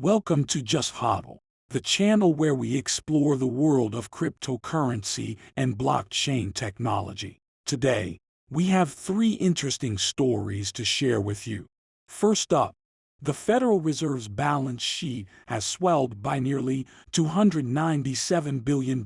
Welcome to Just Hodl, the channel where we explore the world of cryptocurrency and blockchain technology. Today, we have three interesting stories to share with you. First up, the Federal Reserve's balance sheet has swelled by nearly $297 billion.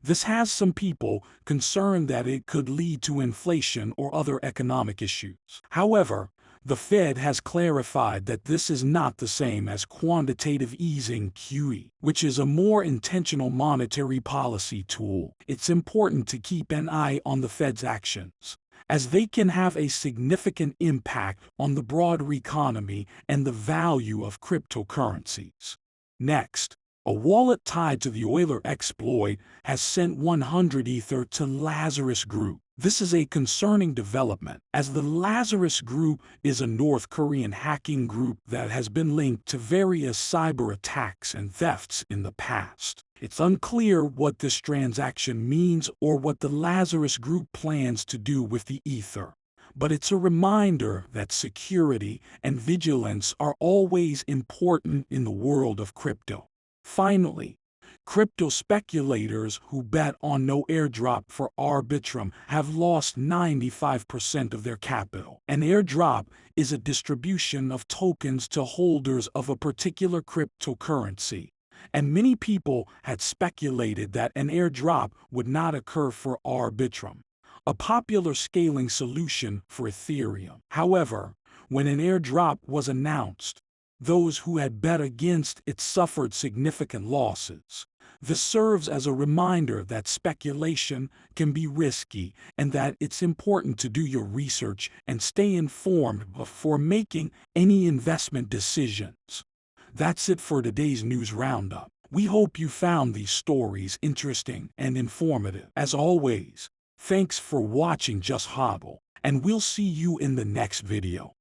This has some people concerned that it could lead to inflation or other economic issues. However, the Fed has clarified that this is not the same as quantitative easing (QE), which is a more intentional monetary policy tool. It's important to keep an eye on the Fed's actions, as they can have a significant impact on the broader economy and the value of cryptocurrencies. Next, a wallet tied to the Euler exploit has sent 100 Ether to Lazarus Group. This is a concerning development, as the Lazarus Group is a North Korean hacking group that has been linked to various cyber attacks and thefts in the past. It's unclear what this transaction means or what the Lazarus Group plans to do with the Ether, but it's a reminder that security and vigilance are always important in the world of crypto. Finally, crypto speculators who bet on no airdrop for Arbitrum have lost 95% of their capital. An airdrop is a distribution of tokens to holders of a particular cryptocurrency, and many people had speculated that an airdrop would not occur for Arbitrum, a popular scaling solution for Ethereum. However, when an airdrop was announced, those who had bet against it suffered significant losses. This serves as a reminder that speculation can be risky and that it's important to do your research and stay informed before making any investment decisions. That's it for today's news roundup. We hope you found these stories interesting and informative. As always, thanks for watching Just Hodl, and we'll see you in the next video.